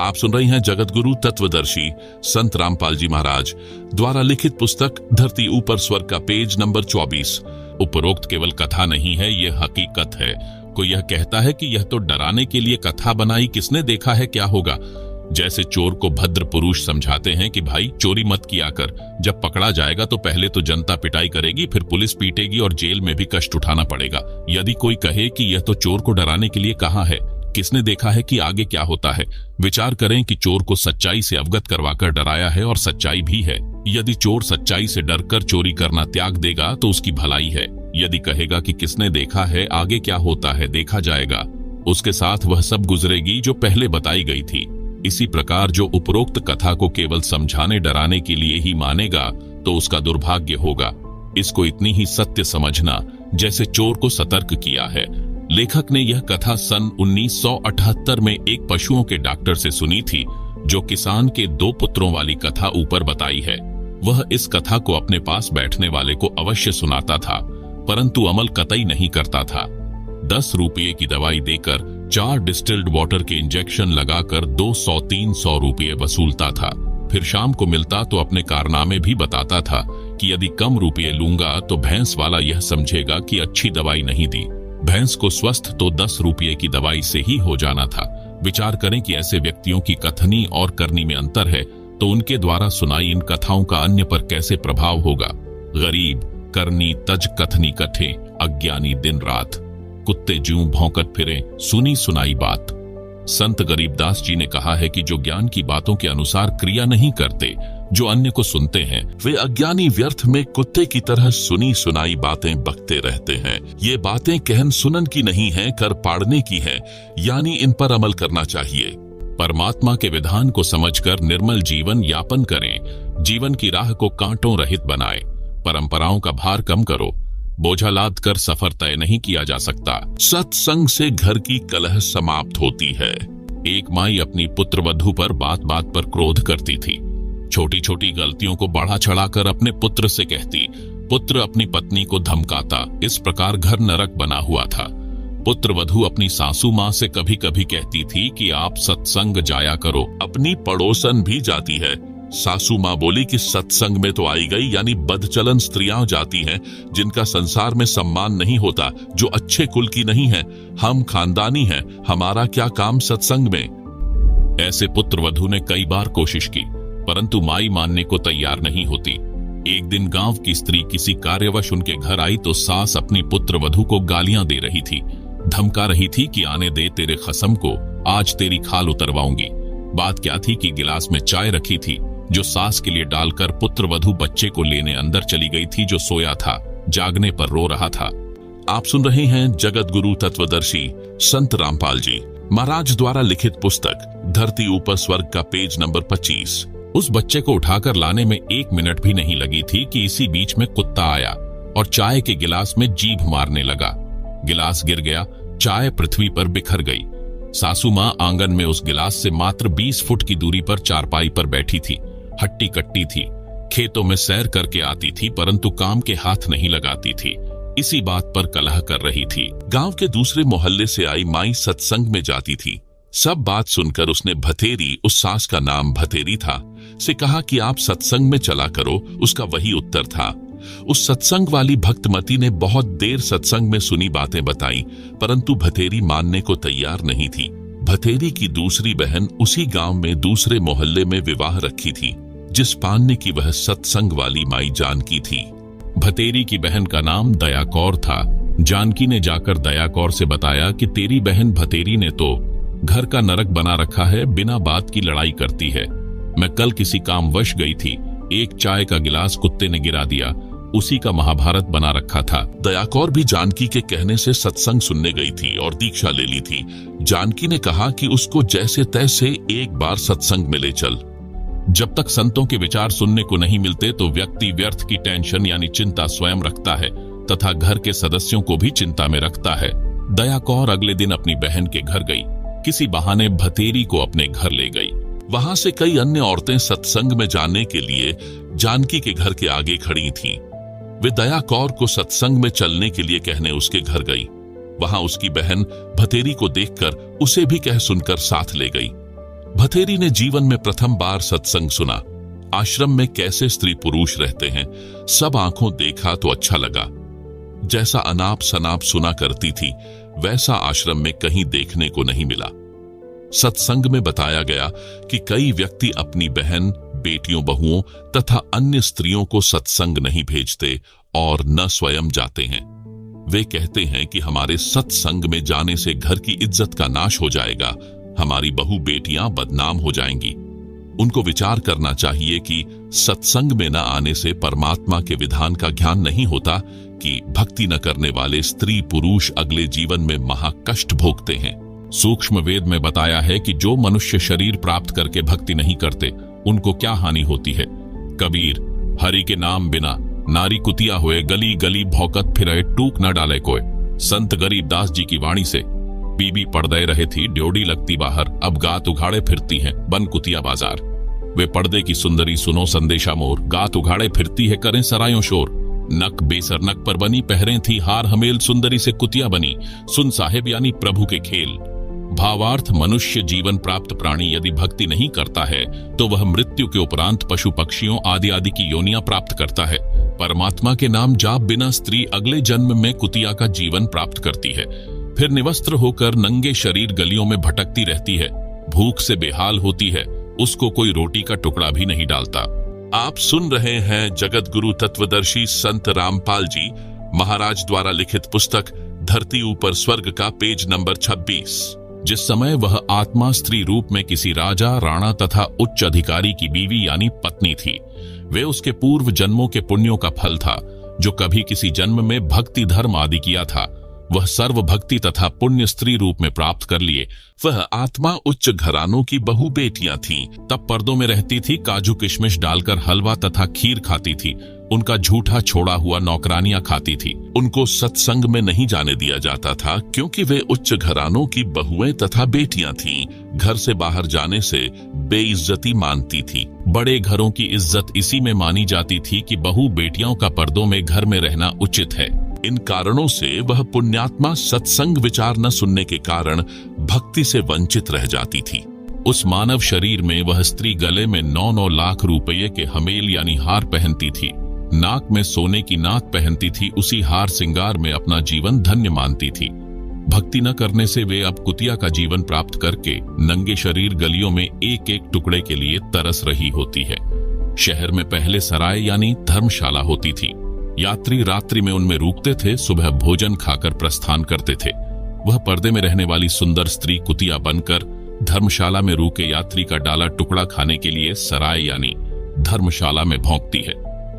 आप सुन रही हैं जगत गुरु तत्वदर्शी संत रामपाल जी महाराज द्वारा लिखित पुस्तक धरती ऊपर स्वर्ग का पेज नंबर 24। उपरोक्त केवल कथा नहीं है, यह हकीकत है। कोई यह कहता है कि यह तो डराने के लिए कथा बनाई, किसने देखा है क्या होगा। जैसे चोर को भद्र पुरुष समझाते हैं कि भाई चोरी मत किया कर, जब पकड़ा जाएगा तो पहले तो जनता पिटाई करेगी, फिर पुलिस पीटेगी और जेल में भी कष्ट उठाना पड़ेगा। यदि कोई कहे कि यह तो चोर को डराने के लिए कहा है, किसने देखा है कि आगे क्या होता है। विचार करें कि चोर को सच्चाई से अवगत करवाकर डराया है और सच्चाई भी है। यदि चोर सच्चाई से डरकर चोरी करना त्याग देगा तो उसकी भलाई है। यदि कहेगा कि किसने देखा है, आगे क्या होता है देखा जाएगा, उसके साथ वह सब गुजरेगी जो पहले बताई गई थी। इसी प्रकार जो उपरोक्त कथा को केवल समझाने डराने के लिए ही मानेगा तो उसका दुर्भाग्य होगा। इसको इतनी ही सत्य समझना जैसे चोर को सतर्क किया है। लेखक ने यह कथा सन 1978 में एक पशुओं के डॉक्टर से सुनी थी, जो किसान के 2 पुत्रों वाली कथा ऊपर बताई है। वह इस कथा को अपने पास बैठने वाले को अवश्य सुनाता था, परंतु अमल कतई नहीं करता था। 10 रुपये की दवाई देकर 4 डिस्टिल्ड वाटर के इंजेक्शन लगाकर 200-300 रुपये वसूलता था। फिर शाम को मिलता तो अपने कारनामे भी बताता था कि यदि कम रुपये लूंगा तो भैंस वाला यह समझेगा कि अच्छी दवाई नहीं दी। भैंस को स्वस्थ तो 10 रुपये की दवाई से ही हो जाना था। विचार करें कि ऐसे व्यक्तियों की कथनी और करनी में अंतर है, तो उनके द्वारा सुनाई इन कथाओं का अन्य पर कैसे प्रभाव होगा। गरीब करनी तज कथनी कठे, अज्ञानी दिन रात, कुत्ते ज्यों भौंकत फिरे, सुनी सुनाई बात। संत गरीबदास जी ने कहा है कि जो ज्ञान की बातों के अनुसार क्रिया नहीं करते, जो अन्य को सुनते हैं, वे अज्ञानी व्यर्थ में कुत्ते की तरह सुनी सुनाई बातें बकते रहते हैं। ये बातें कहन सुनन की नहीं हैं, कर पाड़ने की हैं, यानी इन पर अमल करना चाहिए। परमात्मा के विधान को समझकर निर्मल जीवन यापन करें। जीवन की राह को कांटों रहित बनाएं। परंपराओं का भार कम करो। बोझा लाद कर सफर तय नहीं किया जा सकता। सत्संग से घर की कलह समाप्त होती है। एक माई अपनी पुत्र वधू पर बात बात पर क्रोध करती थी। छोटी छोटी गलतियों को बढ़ा चढ़ाकर अपने पुत्र से कहती। पुत्र अपनी पत्नी को धमकाता। इस प्रकार घर नरक बना हुआ था। पुत्र वधू अपनी सासू माँ से कभी कभी कहती थी कि आप सत्संग जाया करो। अपनी पड़ोसन भी जाती है। सासू माँ बोली कि सत्संग में तो आई गई, यानी बदचलन स्त्रियां जाती हैं जिनका संसार में सम्मान नहीं होता, जो अच्छे कुल की नहीं है। हम खानदानी हैं, हमारा क्या काम सत्संग में। ऐसे पुत्र वधू ने कई बार कोशिश की, परंतु माई मानने को तैयार नहीं होती। एक दिन गांव की स्त्री किसी कार्यवश उनके घर आई तो सास अपनी पुत्र वधू को गालियां दे रही थी, धमका रही थी कि आने दे तेरे खसम को, आज तेरी खाल उतरवाऊंगी। बात क्या थी कि गिलास में चाय रखी थी, जो सास के लिए डालकर पुत्र वधू बच्चे को लेने अंदर चली गई थी, जो सोया था, जागने पर रो रहा था। आप सुन रहे हैं जगत गुरु तत्वदर्शी संत रामपाल जी महाराज द्वारा लिखित पुस्तक धरती ऊपर स्वर्ग का पेज नंबर 25। उस बच्चे को उठाकर लाने में 1 मिनट भी नहीं लगी थी कि इसी बीच में कुत्ता आया और चाय के गिलास में जीभ मारने लगा। गिलास गिर गया, चाय पृथ्वी पर बिखर गई। सासू माँ आंगन में उस गिलास से मात्र 20 फुट की दूरी पर चारपाई पर बैठी थी। हट्टी कट्टी थी, खेतों में सैर करके आती थी, परंतु काम के हाथ नहीं लगाती थी। इसी बात पर कलह कर रही थी। गांव के दूसरे मोहल्ले से आई माई सत्संग में जाती थी। सब बात सुनकर उसने भतेरी, उस सास का नाम भतेरी था, से कहा कि आप सत्संग में चला करो। उसका वही उत्तर था। उस सत्संग वाली भक्तमती ने बहुत देर सत्संग में सुनी बातें बताई, परंतु भतेरी मानने को तैयार नहीं थी। भतेरी की दूसरी बहन उसी गांव में दूसरे मोहल्ले में विवाह रखी थी, जिस पालने की वह सत्संग वाली माई जानकी थी। भतेरी की बहन का नाम दया कौर था। जानकी ने जाकर दया कौर से बताया कि तेरी बहन भतेरी ने तो घर का नरक बना रखा है, बिना बात की लड़ाई करती है। मैं कल किसी कामवश गई थी, एक चाय का गिलास कुत्ते ने गिरा दिया, उसी का महाभारत बना रखा था। दया कौर भी जानकी के कहने से सत्संग सुनने गई थी और दीक्षा ले ली थी। जानकी ने कहा कि उसको जैसे तैसे एक बार सत्संग में ले चल। जब तक संतों के विचार सुनने को नहीं मिलते तो व्यक्ति व्यर्थ की टेंशन यानी चिंता स्वयं रखता है तथा घर के सदस्यों को भी चिंता में रखता है। दया कौर अगले दिन अपनी बहन के घर गई। किसी बहाने भतेरी को अपने घर ले गई। वहां से कई अन्य औरतें सत्संग में जाने के लिए जानकी के घर के आगे खड़ी थीं। वे दया कौर को सत्संग में चलने के लिए कहने उसके घर गई। वहां उसकी बहन भतेरी को देखकर उसे भी कह सुनकर साथ ले गई। भथेरी ने जीवन में प्रथम बार सत्संग सुना। आश्रम में कैसे स्त्री पुरुष रहते हैं, सब आंखों देखा तो अच्छा लगा। जैसा अनाप शनाप सुना करती थी, वैसा आश्रम में कहीं देखने को नहीं मिला। सत्संग में बताया गया कि कई व्यक्ति अपनी बहन, बेटियों, बहुओं तथा अन्य स्त्रियों को सत्संग नहीं भेजते और न स्वयं जाते हैं। वे कहते हैं कि हमारे सत्संग में जाने से घर की इज्जत का नाश हो जाएगा, हमारी बहू बेटियां बदनाम हो जाएंगी। उनको विचार करना चाहिए कि सत्संग में न आने से परमात्मा के विधान का ज्ञान नहीं होता कि भक्ति न करने वाले स्त्री पुरुष अगले जीवन में महाकष्ट भोगते हैं। सूक्ष्म वेद में बताया है कि जो मनुष्य शरीर प्राप्त करके भक्ति नहीं करते, उनको क्या हानि होती है। कबीर, हरि के नाम बिना नारी कुतिया हुए, गली गली भौकत फिरे, टूक न डाले कोय। संत गरीबदास जी की वाणी से बीबी पर्दे रहे थी, ड्योड़ी लगती बाहर, अब गात उघाड़े फिरती है बन कुतिया बाजार। वे पर्दे की सुंदरी सुनो संदेशा मोर, गात उघाड़े फिरती है करें सरायों शोर। नक बेसर नक पर बनी, पहरे थी हार हमेल, सुंदरी से कुतिया बनी, सुन साहेब यानी प्रभु के खेल। भावार्थ, मनुष्य जीवन प्राप्त प्राणी यदि भक्ति नहीं करता है तो वह मृत्यु के उपरांत पशु पक्षियों आदि आदि की योनियां प्राप्त करता है। परमात्मा के नाम जाप बिना स्त्री अगले जन्म में कुतिया का जीवन प्राप्त करती है, फिर निवस्त्र होकर नंगे शरीर गलियों में भटकती रहती है, भूख से बेहाल होती है, उसको कोई रोटी का टुकड़ा भी नहीं डालता। आप सुन रहे हैं जगत गुरु तत्वदर्शी संत रामपाल जी महाराज द्वारा लिखित पुस्तक धरती ऊपर स्वर्ग का पेज नंबर 26। जिस समय वह आत्मा स्त्री रूप में किसी राजा, राणा तथा उच्च अधिकारी की बीवी यानी पत्नी थी, वे उसके पूर्व जन्मों के पुण्यों का फल था। जो कभी किसी जन्म में भक्ति धर्म आदि किया था, वह सर्व भक्ति तथा पुण्य स्त्री रूप में प्राप्त कर लिए। वह आत्मा उच्च घरानों की बहु बेटियां थीं। तब पर्दों में रहती थी, काजू किशमिश डालकर हलवा तथा खीर खाती थी, उनका झूठा छोड़ा हुआ नौकरानियां खाती थी। उनको सत्संग में नहीं जाने दिया जाता था क्योंकि वे उच्च घरानों की बहुएं तथा बेटियां थीं। घर से बाहर जाने से बेइज्जती मानती थी। बड़े घरों की इज्जत इसी में मानी जाती थी कि बहु बेटियों का पर्दों में घर में रहना उचित है। इन कारणों से वह पुण्यात्मा सत्संग विचार न सुनने के कारण भक्ति से वंचित रह जाती थी। उस मानव शरीर में वह स्त्री गले में 9-9 लाख रुपये के हमेल यानी हार पहनती थी, नाक में सोने की नाक पहनती थी, उसी हार सिंगार में अपना जीवन धन्य मानती थी। भक्ति न करने से वे अब कुतिया का जीवन प्राप्त करके नंगे शरीर गलियों में एक एक टुकड़े के लिए तरस रही होती है। शहर में पहले सराय यानी धर्मशाला होती थी। यात्री रात्रि में उनमें रुकते थे, सुबह भोजन खाकर प्रस्थान करते थे। वह पर्दे में रहने वाली सुंदर स्त्री कुतिया बनकर धर्मशाला में रुके यात्री का डाला टुकड़ा खाने के लिए सराय यानी धर्मशाला में भौंकती है।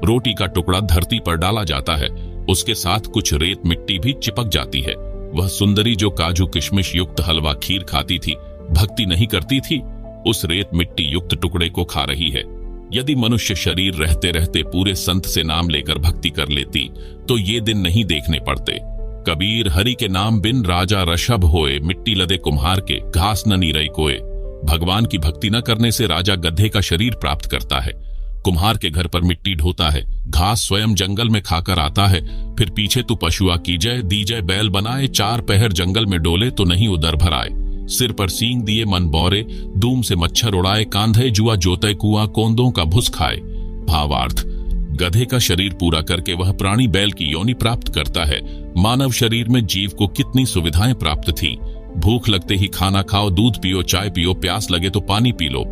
रोटी का टुकड़ा धरती पर डाला जाता है, उसके साथ कुछ रेत मिट्टी भी चिपक जाती है। वह सुंदरी जो काजू किशमिश युक्त हलवा खीर खाती थी, भक्ति नहीं करती थी, उस रेत मिट्टी युक्त टुकड़े को खा रही है। यदि मनुष्य शरीर रहते रहते पूरे संत से नाम लेकर भक्ति कर लेती तो ये दिन नहीं देखने पड़ते। कबीर, हरि के नाम बिन राजा ऋषभ होए, मिट्टी लदे कुम्हार के घास न नीरई कोए। भगवान की भक्ति न करने से राजा गधे का शरीर प्राप्त करता है, कुम्हार के घर पर मिट्टी ढोता है, घास स्वयं जंगल में खाकर आता है, फिर पीछे तू पशुआ कीजय दीजय बैल बनाए, 4 पहर जंगल में डोले तो नहीं उधर भर आए। सिर पर सींग दिए मन बौरे, दूम से मच्छर उड़ाए, कांधे जुआ जोते कुआं, कोंदों का भुस खाए। भावार्थ, गधे का शरीर पूरा करके वह प्राणी बैल की योनि प्राप्त करता है। मानव शरीर में जीव को कितनी सुविधाएं प्राप्त थी। भूख लगते ही खाना खाओ, दूध पियो, चाय पियो, प्यास लगे तो पानी पी लो।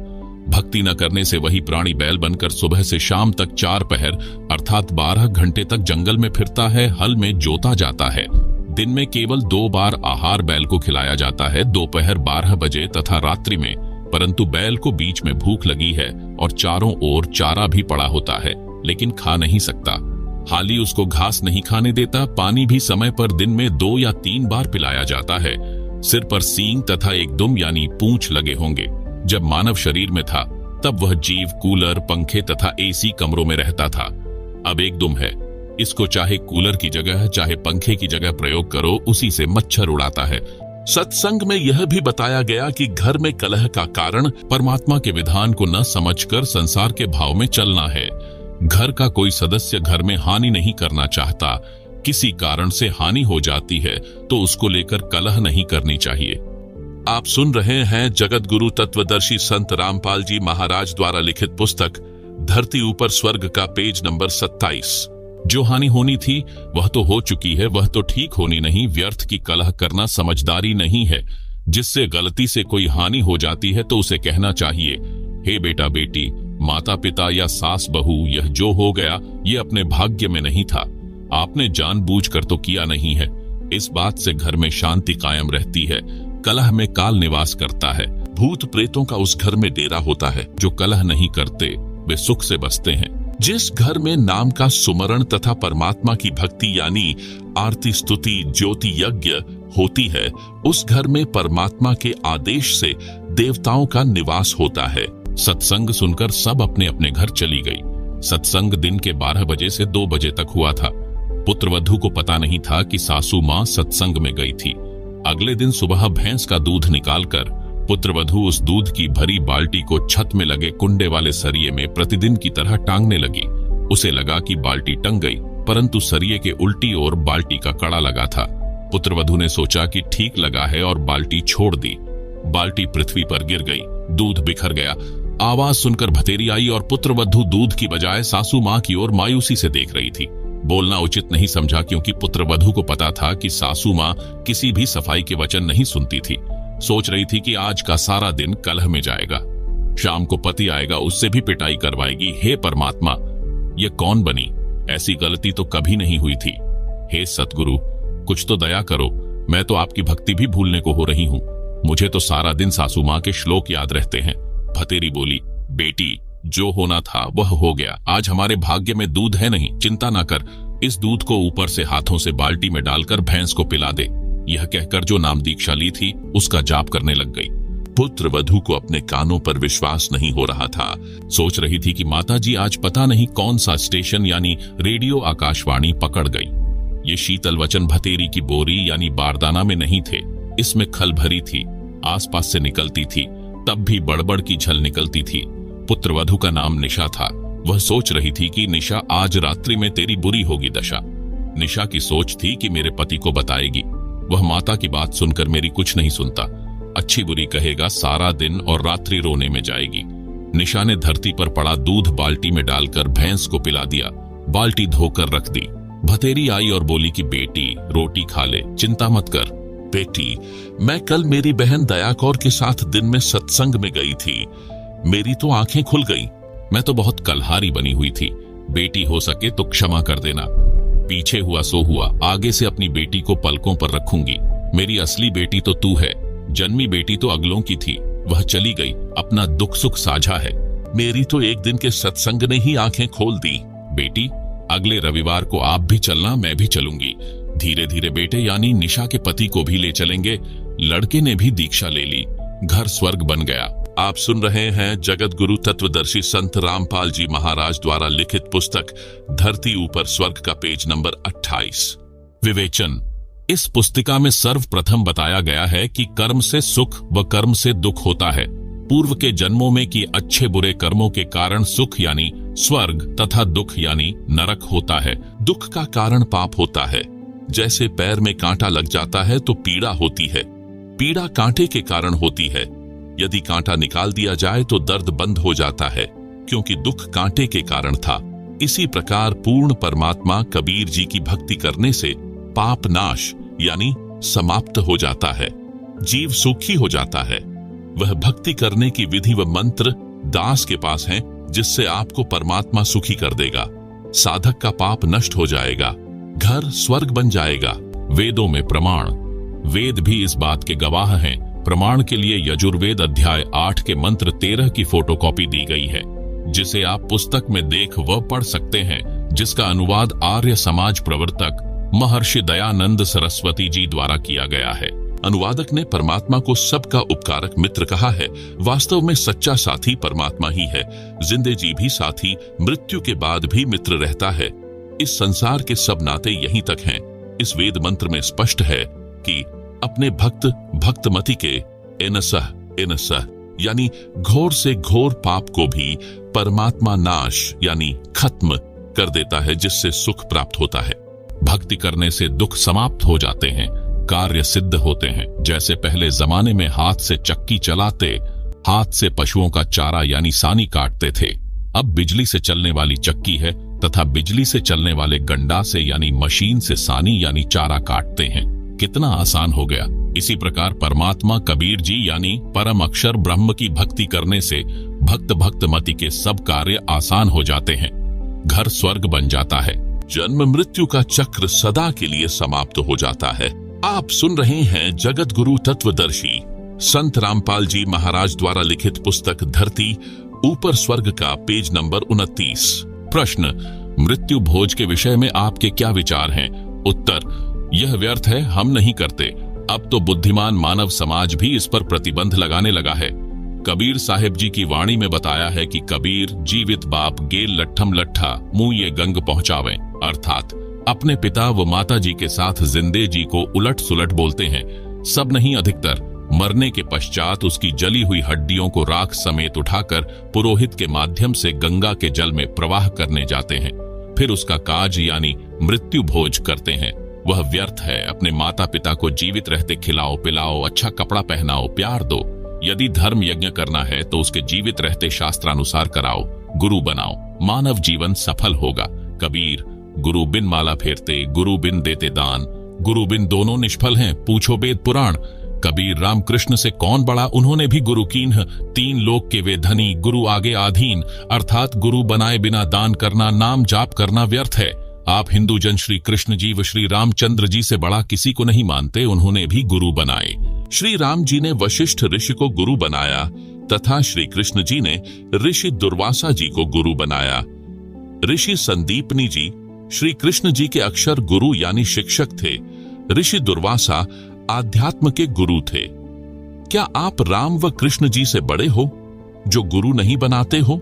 भक्ति न करने से वही प्राणी बैल बनकर सुबह से शाम तक 4 पहर अर्थात 12 घंटे तक जंगल में फिरता है, हल में जोता जाता है। दिन में केवल 2 बार आहार बैल को खिलाया जाता है, दोपहर 12 बजे तथा रात्रि में, परंतु बैल को बीच में भूख लगी है और चारों ओर चारा भी पड़ा होता है, लेकिन खा नहीं सकता। हाली उसको घास नहीं खाने देता। पानी भी समय पर दिन में 2 या 3 बार पिलाया जाता है। सिर पर सींग तथा एक दुम यानी पूंछ लगे होंगे। जब मानव शरीर में था तब वह जीव कूलर, पंखे तथा एसी कमरों में रहता था। अब एक दुम है, इसको चाहे कूलर की जगह चाहे पंखे की जगह प्रयोग करो, उसी से मच्छर उड़ाता है। सत्संग में यह भी बताया गया कि घर में कलह का कारण परमात्मा के विधान को न समझकर संसार के भाव में चलना है। घर का कोई सदस्य घर में हानि नहीं करना चाहता, किसी कारण से हानि हो जाती है तो उसको लेकर कलह नहीं करनी चाहिए। आप सुन रहे हैं जगत गुरु तत्वदर्शी संत रामपाल जी महाराज द्वारा लिखित पुस्तक धरती ऊपर स्वर्ग का पेज नंबर 27। जो हानि होनी थी वह तो हो चुकी है, वह तो ठीक होनी नहीं। व्यर्थ की कलह करना समझदारी नहीं है। जिससे गलती से कोई हानि हो जाती है तो उसे कहना चाहिए, हे बेटा बेटी, माता पिता या सास बहू, यह जो हो गया ये अपने भाग्य में नहीं था, आपने जानबूझकर तो किया नहीं है। इस बात से घर में शांति कायम रहती है। कलह में काल निवास करता है। भूत प्रेतों का उस घर में डेरा होता है। जो कलह नहीं करते वे सुख से बसते हैं। जिस घर में नाम का सुमरण तथा परमात्मा की भक्ति यानी आरती स्तुति ज्योति यज्ञ होती है, उस घर में परमात्मा के आदेश से देवताओं का निवास होता है। सत्संग सुनकर सब अपने अपने घर चली गई। सत्संग दिन के 12 बजे से 2 बजे तक हुआ था। पुत्रवधू को पता नहीं था कि सासू मां सत्संग में गई थी। अगले दिन सुबह भैंस का दूध निकालकर पुत्रवधू उस दूध की भरी बाल्टी को छत में लगे कुंडे वाले सरिये में प्रतिदिन की तरह टांगने लगी। उसे लगा कि बाल्टी टंग गई, परंतु सरिये के उल्टी ओर बाल्टी का कड़ा लगा था। पुत्रवधू ने सोचा कि ठीक लगा है और बाल्टी छोड़ दी। बाल्टी पृथ्वी पर गिर गई, दूध बिखर गया। आवाज सुनकर भतेरी आई और पुत्रवधू दूध की बजाय सासू मां की ओर मायूसी से देख रही थी। बोलना उचित नहीं समझा, क्योंकि पुत्रवधू को पता था कि सासू मां किसी भी सफाई के वचन नहीं सुनती थी। सोच रही थी कि आज का सारा दिन कलह में जाएगा। शाम को पति आएगा, उससे भी पिटाई करवाएगी। हे परमात्मा, ये कौन बनी? ऐसी गलती तो कभी नहीं हुई थी। हे सतगुरु, कुछ तो दया करो। मैं तो आपकी भक्ति भी भूलने को हो रही हूँ। मुझे तो सारा दिन सासू मां के श्लोक याद रहते हैं। भतेरी बोली, बेटी, जो होना था वह हो गया। आज हमारे भाग्य में दूध है नहीं, चिंता ना कर। इस दूध को ऊपर से हाथों से बाल्टी में डालकर भैंस को पिला दे। यह कहकर जो नाम दीक्षा ली थी उसका जाप करने लग गई। पुत्रवधू को अपने कानों पर विश्वास नहीं हो रहा था। सोच रही थी कि माताजी आज पता नहीं कौन सा स्टेशन यानी रेडियो आकाशवाणी पकड़ गई। ये शीतल वचन भतेरी की बोरी यानी बारदाना में नहीं थे, इसमें खल भरी थी। आसपास से निकलती थी, तब भी बड़बड़ की झल निकलती थी। पुत्रवधू का नाम निशा था। वह सोच रही थी कि निशा, आज रात्रि में तेरी बुरी होगी दशा। निशा की सोच थी कि मेरे पति को बताएगी। वह माता की बात सुनकर मेरी कुछ नहीं सुनता। अच्छी बुरी कहेगा, सारा दिन और रात्रि रोने में जाएगी। निशा ने धरती पर पड़ा दूध बाल्टी में डालकर भैंस को पिला दिया। बाल्टी धोकर रख दी। भतेरी आई और बोली कि बेटी, रोटी खा ले, चिंता मत कर। बेटी, मैं कल मेरी बहन दया कौर के साथ दिन में सत्संग में गई थी। मेरी तो आंखें खुल गईं। मैं तो बहुत कलहारी बनी हुई थी। बेटी, हो सके तो क्षमा कर देना। पीछे हुआ सो हुआ, आगे से अपनी बेटी को पलकों पर रखूंगी। मेरी असली बेटी तो तू है, जन्मी बेटी तो अगलों की थी। वह चली गई, अपना दुख सुख साझा है। मेरी तो एक दिन के सत्संग ने ही आंखें खोल दी। बेटी, अगले रविवार को आप भी चलना, मैं भी चलूंगी। धीरे धीरे बेटे यानी निशा के पति को भी ले चलेंगे। लड़के ने भी दीक्षा ले ली। घर स्वर्ग बन गया। आप सुन रहे हैं जगत गुरु तत्वदर्शी संत रामपाल जी महाराज द्वारा लिखित पुस्तक धरती ऊपर स्वर्ग का पेज नंबर 28। विवेचन। इस पुस्तिका में सर्वप्रथम बताया गया है कि कर्म से सुख व कर्म से दुख होता है। पूर्व के जन्मों में किए अच्छे बुरे कर्मों के कारण सुख यानी स्वर्ग तथा दुख यानी नरक होता है। दुख का कारण पाप होता है। जैसे पैर में कांटा लग जाता है तो पीड़ा होती है। पीड़ा कांटे के कारण होती है। यदि कांटा निकाल दिया जाए तो दर्द बंद हो जाता है, क्योंकि दुख कांटे के कारण था। इसी प्रकार पूर्ण परमात्मा कबीर जी की भक्ति करने से पाप नाश यानी समाप्त हो जाता है। जीव सुखी हो जाता है। वह भक्ति करने की विधि व मंत्र दास के पास हैं, जिससे आपको परमात्मा सुखी कर देगा। साधक का पाप नष्ट हो जाएगा, घर स्वर्ग बन जाएगा। वेदों में प्रमाण। वेद भी इस बात के गवाह हैं। प्रमाण के लिए यजुर्वेद अध्याय 8 के मंत्र 13 की फोटोकॉपी दी गई है, जिसे आप पुस्तक में देख व पढ़ सकते हैं, जिसका अनुवाद आर्य समाज प्रवर्तक महर्षि दयानंद सरस्वती जी द्वारा किया गया है। अनुवादक ने परमात्मा को सबका उपकारक मित्र कहा है। वास्तव में सच्चा साथी परमात्मा ही है। जिंदे जी भी साथी, मृत्यु के बाद भी मित्र रहता है। इस संसार के सब नाते यहीं तक हैं। इस वेद मंत्र में स्पष्ट है कि अपने भक्त भक्तमति के एनसह यानी घोर से घोर पाप को भी परमात्मा नाश यानी खत्म कर देता है, जिससे सुख प्राप्त होता है। भक्ति करने से दुख समाप्त हो जाते हैं। कार्य सिद्ध होते हैं। जैसे पहले जमाने में हाथ से चक्की चलाते, हाथ से पशुओं का चारा यानी सानी काटते थे। अब बिजली से चलने वाली चक्की है तथा बिजली से चलने वाले गंडा से यानी मशीन से सानी यानी चारा काटते हैं। कितना आसान हो गया। इसी प्रकार परमात्मा कबीर जी यानी परम अक्षर ब्रह्म की भक्ति करने से भक्त भक्त मति के सब कार्य आसान हो जाते हैं। घर स्वर्ग बन जाता है। जन्म मृत्यु का चक्र सदा के लिए समाप्त हो जाता है। आप सुन रहे हैं जगत गुरु तत्वदर्शी संत रामपाल जी महाराज द्वारा लिखित पुस्तक धरती ऊपर स्वर्ग का पेज नंबर 29। प्रश्न, मृत्यु भोज के विषय में आपके क्या विचार हैं? उत्तर, यह व्यर्थ है, हम नहीं करते। अब तो बुद्धिमान मानव समाज भी इस पर प्रतिबंध लगाने लगा है। कबीर साहिब जी की वाणी में बताया है कि कबीर जीवित बाप गेल लट्ठम लट्ठा मुंह ये गंग पहुंचावे, अर्थात अपने पिता व माता जी के साथ जिंदे जी को उलट सुलट बोलते हैं। सब नहीं, अधिकतर मरने के पश्चात उसकी जली हुई हड्डियों को राख समेत उठाकर पुरोहित के माध्यम से गंगा के जल में प्रवाह करने जाते हैं। फिर उसका काज यानी मृत्यु भोज करते हैं। वह व्यर्थ है। अपने माता पिता को जीवित रहते खिलाओ पिलाओ, अच्छा कपड़ा पहनाओ, प्यार दो। यदि धर्म यज्ञ करना है तो उसके जीवित रहते शास्त्रानुसार कराओ, गुरु बनाओ, मानव जीवन सफल होगा। कबीर, गुरु बिन माला फेरते, गुरु बिन देते दान, गुरु बिन दोनों निष्फल हैं, पूछो वेद पुराण। कबीर रामकृष्ण से कौन बड़ा, उन्होंने भी गुरु कीन्ह, तीन लोक के वे धनी, गुरु आगे आधीन। अर्थात गुरु बनाए बिना दान करना, नाम जाप करना व्यर्थ है। आप हिंदू जन श्री कृष्ण जी व श्री रामचंद्र जी से बड़ा किसी को नहीं मानते, उन्होंने भी गुरु बनाए। श्री राम जी ने वशिष्ठ ऋषि को गुरु बनाया तथा श्री कृष्ण जी ने ऋषि दुर्वासा जी को गुरु बनाया। ऋषि संदीपनी जी श्री कृष्ण जी के अक्षर गुरु यानी शिक्षक थे। ऋषि दुर्वासा आध्यात्म के गुरु थे। क्या आप राम व कृष्ण जी से बड़े हो जो गुरु नहीं बनाते हो?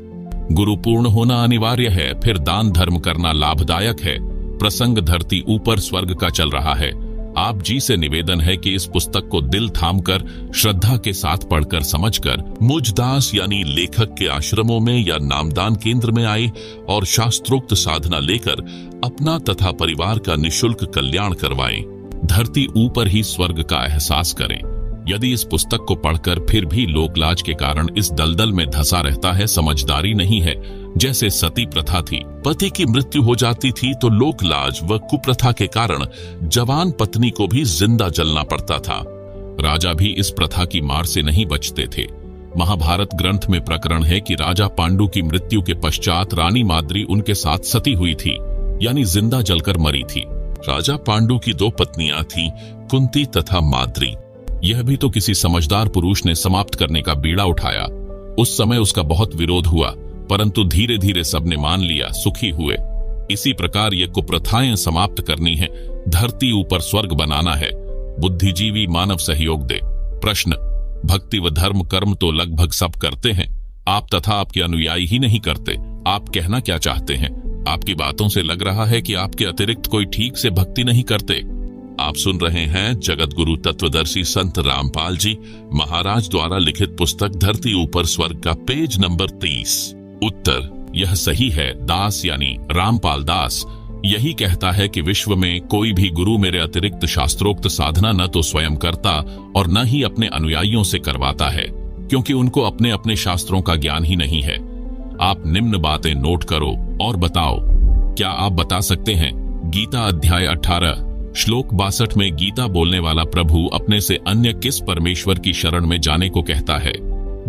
गुरु पूर्ण होना अनिवार्य है, फिर दान धर्म करना लाभदायक है। प्रसंग धरती ऊपर स्वर्ग का चल रहा है। आप जी से निवेदन है कि इस पुस्तक को दिल थामकर श्रद्धा के साथ पढ़कर समझकर मुझदास यानी लेखक के आश्रमों में या नामदान केंद्र में आए और शास्त्रोक्त साधना लेकर अपना तथा परिवार का निशुल्क कल्याण करवाएं। धरती ऊपर ही स्वर्ग का एहसास करें। यदि इस पुस्तक को पढ़कर फिर भी लोकलाज के कारण इस दलदल में धंसा रहता है, समझदारी नहीं है। जैसे सती प्रथा थी, पति की मृत्यु हो जाती थी तो लोकलाज व कुप्रथा के कारण जवान पत्नी को भी जिंदा जलना पड़ता था। राजा भी इस प्रथा की मार से नहीं बचते थे। महाभारत ग्रंथ में प्रकरण है कि राजा पांडु की मृत्यु के पश्चात रानी माद्री उनके साथ सती हुई थी, यानी जिंदा जलकर मरी थी। राजा पांडु की दो पत्नियां थीं, कुंती तथा माद्री। यह भी तो किसी समझदार पुरुष ने समाप्त करने का बीड़ा उठाया। उस समय उसका बहुत विरोध हुआ, परंतु धीरे धीरे सबने मान लिया, सुखी हुए। इसी प्रकार ये कुप्रथाएं समाप्त करनी है, धरती ऊपर स्वर्ग बनाना है। बुद्धिजीवी मानव सहयोग दे। प्रश्न, भक्ति व धर्म कर्म तो लगभग सब करते हैं, आप तथा आपके अनुयायी ही नहीं करते। आप कहना क्या चाहते हैं? आपकी बातों से लग रहा है कि आपके अतिरिक्त कोई ठीक से भक्ति नहीं करते। आप सुन रहे हैं जगत गुरु तत्वदर्शी संत रामपाल जी महाराज द्वारा लिखित पुस्तक धरती ऊपर स्वर्ग का पेज नंबर 30। उत्तर, यह सही है। दास यानी रामपाल दास यही कहता है कि विश्व में कोई भी गुरु मेरे अतिरिक्त शास्त्रोक्त साधना न तो स्वयं करता और न ही अपने अनुयायियों से करवाता है, क्योंकि उनको अपने अपने शास्त्रों का ज्ञान ही नहीं है। आप निम्न बातें नोट करो और बताओ। क्या आप बता सकते हैं? गीता अध्याय 18 श्लोक 62 में गीता बोलने वाला प्रभु अपने से अन्य किस परमेश्वर की शरण में जाने को कहता है?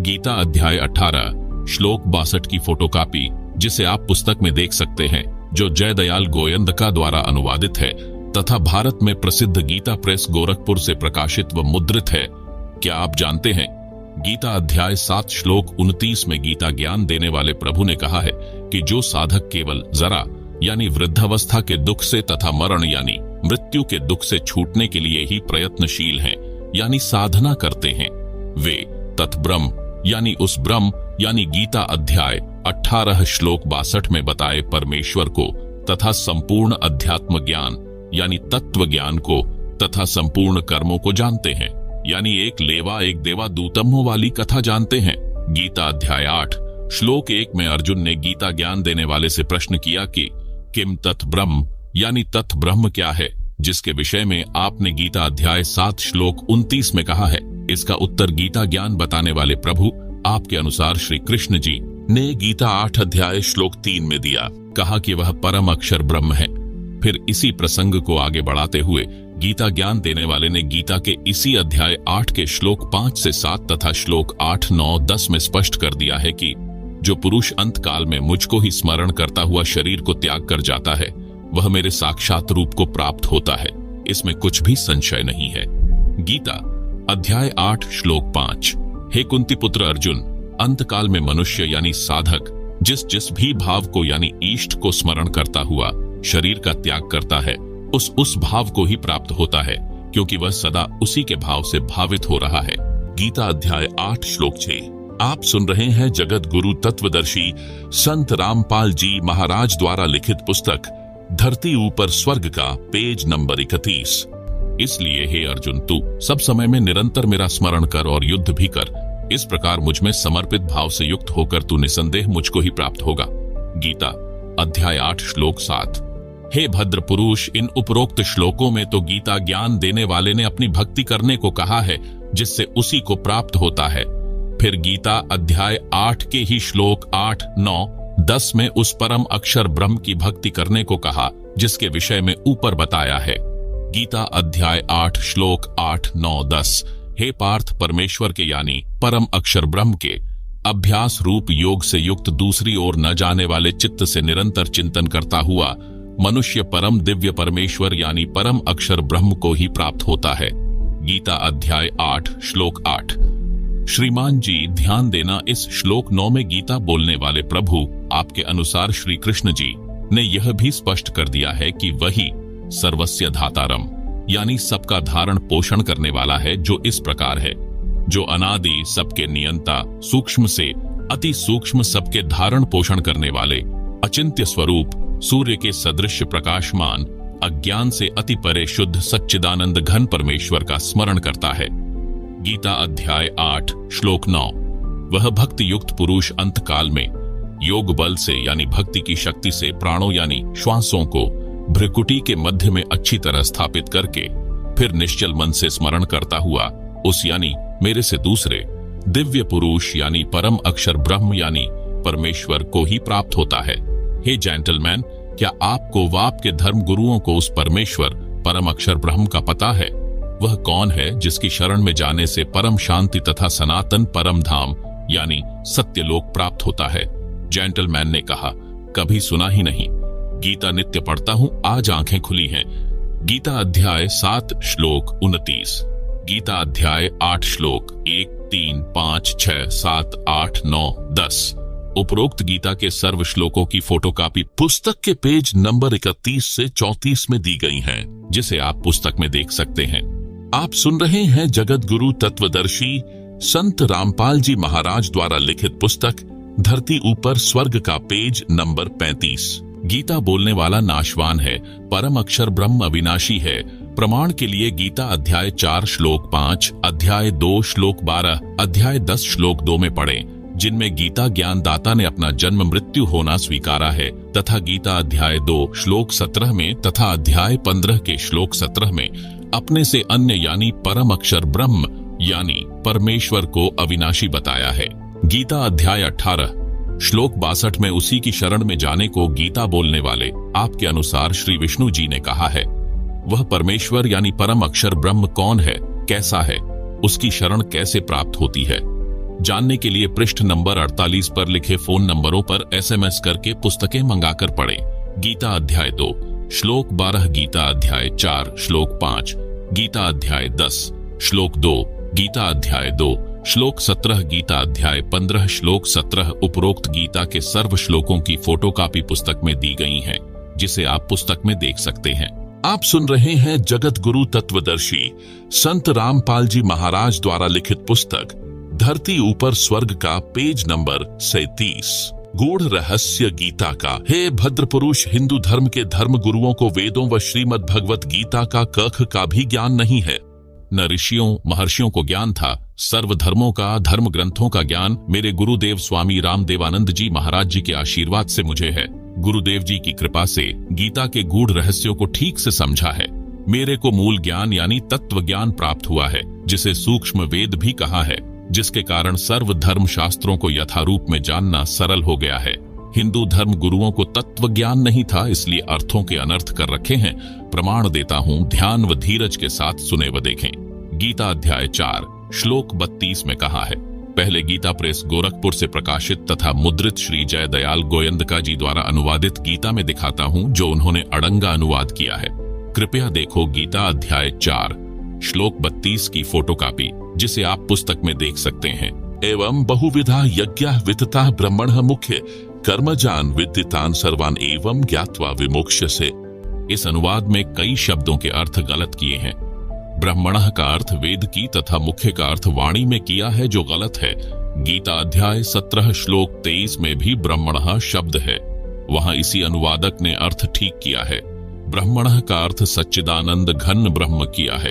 गीता अध्याय 18 श्लोक 62 की फोटोकॉपी, जिसे आप पुस्तक में देख सकते हैं, जो जयदयाल गोयंदका द्वारा अनुवादित है तथा भारत में प्रसिद्ध गीता प्रेस गोरखपुर से प्रकाशित व मुद्रित है। क्या आप जानते हैं? गीता अध्याय 7 श्लोक 29 में गीता ज्ञान देने वाले प्रभु ने कहा है कि जो साधक केवल जरा यानी वृद्धावस्था के दुख से तथा मरण यानी मृत्यु के दुख से छूटने के लिए ही प्रयत्नशील हैं, यानी साधना करते हैं, वे तत्ब्रह्म यानी उस ब्रह्म यानी गीता अध्याय 18 श्लोक 62 में बताए परमेश्वर को तथा संपूर्ण अध्यात्म ज्ञान यानी तत्व ज्ञान को तथा संपूर्ण कर्मों को जानते हैं, यानी एक लेवा एक देवा दूतमों वाली कथा जानते हैं। गीता अध्याय 8 श्लोक 1 में अर्जुन ने गीता ज्ञान देने वाले से प्रश्न किया कि किम तत् ब्रह्म यानी तत् ब्रह्म क्या है? जिसके विषय में आपने गीता अध्याय 7 श्लोक 29 में कहा है। इसका उत्तर गीता ज्ञान बताने वाले प्रभु आपके अनुसार श्री कृष्ण जी ने गीता 8 अध्याय श्लोक 3 में दिया। कहा कि वह परम अक्षर ब्रह्म है। फिर इसी प्रसंग को आगे बढ़ाते हुए गीता ज्ञान देने वाले ने गीता के इसी अध्याय 8 के श्लोक 5 से 7 तथा श्लोक 8, 9, 10 में स्पष्ट कर दिया है कि जो पुरुष अंत काल में मुझको ही स्मरण करता हुआ शरीर को त्याग कर जाता है वह मेरे साक्षात रूप को प्राप्त होता है। इसमें कुछ भी संशय नहीं है। गीता अध्याय 8 श्लोक 5। हे कुंती पुत्र अर्जुन, अंतकाल में मनुष्य यानी साधक जिस भी भाव को यानी ईष्ट को स्मरण करता हुआ शरीर का त्याग करता है उस भाव को ही प्राप्त होता है, क्योंकि वह सदा उसी के भाव से भावित हो रहा है। गीता अध्याय 8 श्लोक 6। आप सुन रहे हैं जगत गुरु तत्वदर्शी संत रामपाल जी महाराज द्वारा लिखित पुस्तक धरती ऊपर स्वर्ग का पेज नंबर 31। इसलिए हे अर्जुन, तू सब समय में निरंतर मेरा स्मरण कर और युद्ध भी कर। इस प्रकार मुझ में समर्पित भाव से युक्त होकर तू निसंदेह मुझको ही प्राप्त होगा। गीता अध्याय 8 श्लोक 7। हे भद्र पुरुष, इन उपरोक्त श्लोकों में तो गीता ज्ञान देने वाले ने अपनी भक्ति करने को कहा है जिससे उसी को प्राप्त होता है। फिर गीता अध्याय 8 के ही श्लोक 8, 9, 10 में उस परम अक्षर ब्रह्म की भक्ति करने को कहा जिसके विषय में ऊपर बताया है। गीता अध्याय 8 श्लोक 8, 9, 10। हे पार्थ, परमेश्वर के यानी परम अक्षर ब्रह्म के अभ्यास रूप योग से युक्त दूसरी ओर न जाने वाले चित्त से निरंतर चिंतन करता हुआ मनुष्य परम दिव्य परमेश्वर यानी परम अक्षर ब्रह्म को ही प्राप्त होता है। गीता अध्याय 8 श्लोक 8। श्रीमान जी, ध्यान देना, इस श्लोक 9 में गीता बोलने वाले प्रभु आपके अनुसार श्री कृष्ण जी ने यह भी स्पष्ट कर दिया है कि वही सर्वस्य धातारम यानी सबका धारण पोषण करने वाला है, जो इस प्रकार है। जो अनादि सबके नियंता, सूक्ष्म से अति सूक्ष्म सबके धारण पोषण करने वाले अचिंत्य स्वरूप सूर्य के सदृश प्रकाशमान अज्ञान से अति परे शुद्ध सच्चिदानंद घन परमेश्वर का स्मरण करता है। गीता अध्याय 8 श्लोक 9। वह भक्ति युक्त पुरुष अंतकाल में योग बल से यानी भक्ति की शक्ति से प्राणों यानी श्वासों को भ्रिकुटी के मध्य में अच्छी तरह स्थापित करके फिर निश्चल मन से स्मरण करता हुआ उस यानी मेरे से दूसरे दिव्य पुरुष यानी परम अक्षर ब्रह्म यानी परमेश्वर को ही प्राप्त होता है। हे जेंटलमैन, क्या आपको व आपके धर्म गुरुओं को उस परमेश्वर परम अक्षर ब्रह्म का पता है? वह कौन है जिसकी शरण में जाने से परम शांति तथा सनातन परम धाम यानी सत्यलोक प्राप्त होता है? जेंटलमैन ने कहा, कभी सुना ही नहीं। गीता नित्य पढ़ता हूँ, आज आंखें खुली हैं। गीता अध्याय 7 श्लोक 29। गीता अध्याय 8 श्लोक 1, 3, 5, 6, 7, 8, 9, 10। उपरोक्त गीता के सर्व श्लोकों की फोटोकॉपी पुस्तक के पेज नंबर 31 से 34 में दी गई है, जिसे आप पुस्तक में देख सकते हैं। आप सुन रहे हैं जगत गुरु तत्वदर्शी संत रामपाल जी महाराज द्वारा लिखित पुस्तक धरती ऊपर स्वर्ग का पेज नंबर 35। गीता बोलने वाला नाशवान है, परम अक्षर ब्रह्म अविनाशी है। प्रमाण के लिए गीता अध्याय 4 श्लोक 5, अध्याय 2 श्लोक 12, अध्याय 10 श्लोक 2 में पढ़ें, जिनमें गीता ज्ञानदाता ने अपना जन्म मृत्यु होना स्वीकारा है, तथा गीता अध्याय 2 श्लोक 17 में तथा अध्याय 15 के श्लोक 17 में अपने से अन्य यानी परम अक्षर ब्रह्म यानी परमेश्वर को अविनाशी बताया है। गीता अध्याय 18 श्लोक 62 में उसी की शरण में जाने को गीता बोलने वाले आपके अनुसार श्री विष्णु जी ने कहा है। वह परमेश्वर यानी परम अक्षर ब्रह्म कौन है, कैसा है, उसकी शरण कैसे प्राप्त होती है? जानने के लिए पृष्ठ नंबर 48 पर लिखे फोन नंबरों पर SMS करके पुस्तकें मंगाकर पढ़ें। गीता अध्याय 2 श्लोक 12, गीता अध्याय 4 श्लोक 5, गीता अध्याय 10 श्लोक 2, गीता अध्याय 2 श्लोक 17, गीता अध्याय 15 श्लोक 17। उपरोक्त गीता के सर्व श्लोकों की फोटोकॉपी पुस्तक में दी गई है, जिसे आप पुस्तक में देख सकते हैं। आप सुन रहे हैं जगत गुरु तत्वदर्शी संत रामपाल जी महाराज द्वारा लिखित पुस्तक धरती ऊपर स्वर्ग का पेज नंबर 37। गूढ़ रहस्य गीता का। हे भद्र पुरुष, हिंदू धर्म के धर्म गुरुओं को वेदों व श्रीमद् भगवत गीता का कख का भी ज्ञान नहीं है। न ऋषियों महर्षियों को ज्ञान था। सर्व धर्मों का, धर्म ग्रंथों का ज्ञान मेरे गुरुदेव स्वामी रामदेवानंद जी महाराज जी के आशीर्वाद से मुझे है। गुरुदेव जी की कृपा से गीता के गूढ़ रहस्यों को ठीक से समझा है। मेरे को मूल ज्ञान यानी तत्व ज्ञान प्राप्त हुआ है, जिसे सूक्ष्म वेद भी कहा है, जिसके कारण सर्व धर्म शास्त्रों को यथारूप में जानना सरल हो गया है। हिंदू धर्म गुरुओं को तत्व ज्ञान नहीं था, इसलिए अर्थों के अनर्थ कर रखे हैं। प्रमाण देता हूं, ध्यान व धीरज के साथ सुने व देखें। गीता अध्याय 4 श्लोक 32 में कहा है। पहले गीता प्रेस गोरखपुर से प्रकाशित तथा मुद्रित श्री जय दयाल गोयंदका जी द्वारा अनुवादित गीता में दिखाता हूं, जो उन्होंने अड़ंगा अनुवाद किया है। कृपया देखो गीता अध्याय 4 श्लोक 32 की फोटोकॉपी, जिसे आप पुस्तक में देख सकते हैं। एवं बहुविधा यज्ञः वितता ब्रह्मणः मुख्य कर्मजान विदितान सर्वान एवं ज्ञात्वा विमोक्ष्यसे। इस अनुवाद में कई शब्दों के अर्थ गलत किए हैं। ब्रह्मणः का अर्थ वेद की तथा मुख्य का अर्थ वाणी में किया है, जो गलत है। गीता अध्याय 17 श्लोक 23 में भी ब्रह्मणः शब्द है, वहां इसी अनुवादक ने अर्थ ठीक किया है। ब्रह्मणः का अर्थ सच्चिदानंद घन ब्रह्म किया है।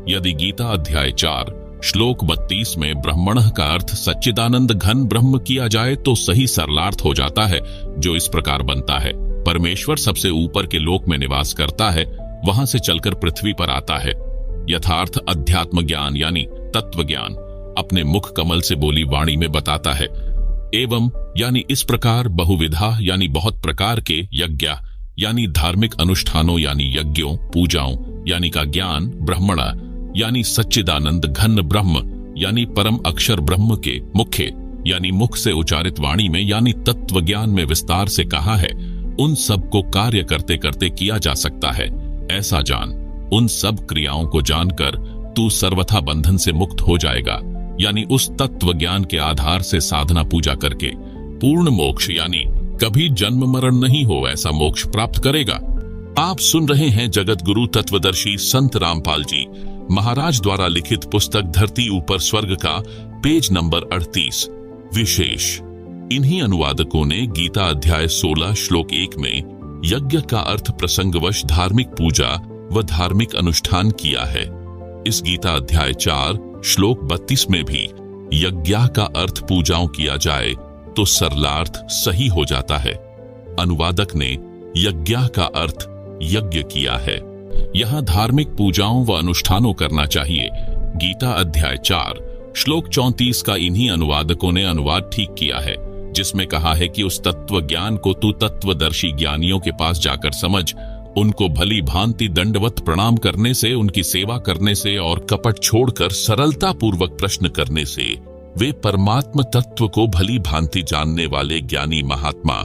यदि गीता अध्याय 4 श्लोक 32 में ब्रह्मणः का अर्थ सच्चिदानंद घन ब्रह्म किया जाए तो सही सरलार्थ हो जाता है, जो इस प्रकार बनता है। परमेश्वर सबसे ऊपर के लोक में निवास करता है, वहां से चलकर पृथ्वी पर आता है। यथार्थ अध्यात्म ज्ञान यानी तत्व ज्ञान अपने मुख कमल से बोली वाणी में बताता है। एवं यानी इस प्रकार, बहुविधा यानी बहुत प्रकार के, यज्ञ यानी धार्मिक अनुष्ठानों यानी यज्ञों पूजाओं यानी का ज्ञान, ब्रह्मणा यानी सच्चिदानंद घन ब्रह्म यानी परम अक्षर ब्रह्म के, मुख्य यानी मुख से उच्चारित वाणी में यानी तत्व ज्ञान में विस्तार से कहा है। उन सब को कार्य करते करते किया जा सकता है, ऐसा जान। उन सब क्रियाओं को जानकर तू सर्वथा बंधन से मुक्त हो जाएगा, यानी उस तत्व ज्ञान के आधार से साधना पूजा करके पूर्ण मोक्ष यानी कभी जन्म मरण नहीं हो ऐसा मोक्ष प्राप्त करेगा। आप सुन रहे हैं जगत गुरु तत्वदर्शी संत रामपाल जी महाराज द्वारा लिखित पुस्तक धरती ऊपर स्वर्ग का पेज नंबर 38। विशेष इन्हीं अनुवादकों ने गीता अध्याय 16 श्लोक 1 में यज्ञ का अर्थ प्रसंगवश धार्मिक पूजा व धार्मिक अनुष्ठान किया है। इस गीता अध्याय 4 श्लोक 32 में भी यज्ञ का अर्थ पूजाओं किया जाए तो सरलार्थ सही हो जाता है। अनुवादक ने यज्ञ का अर्थ यज्ञ किया है, यहाँ धार्मिक पूजाओं व अनुष्ठानों करना चाहिए। गीता अध्याय 4 श्लोक 34 का इन्हीं अनुवादकों ने अनुवाद ठीक किया है, जिसमें कहा है कि उस तत्व ज्ञान को तू तत्वदर्शी ज्ञानियों के पास जाकर समझ। उनको भली भांति दंडवत प्रणाम करने से, उनकी सेवा करने से और कपट छोड़कर सरलता पूर्वक प्रश्न करने से वे परमात्म तत्व को भली भांति जानने वाले ज्ञानी महात्मा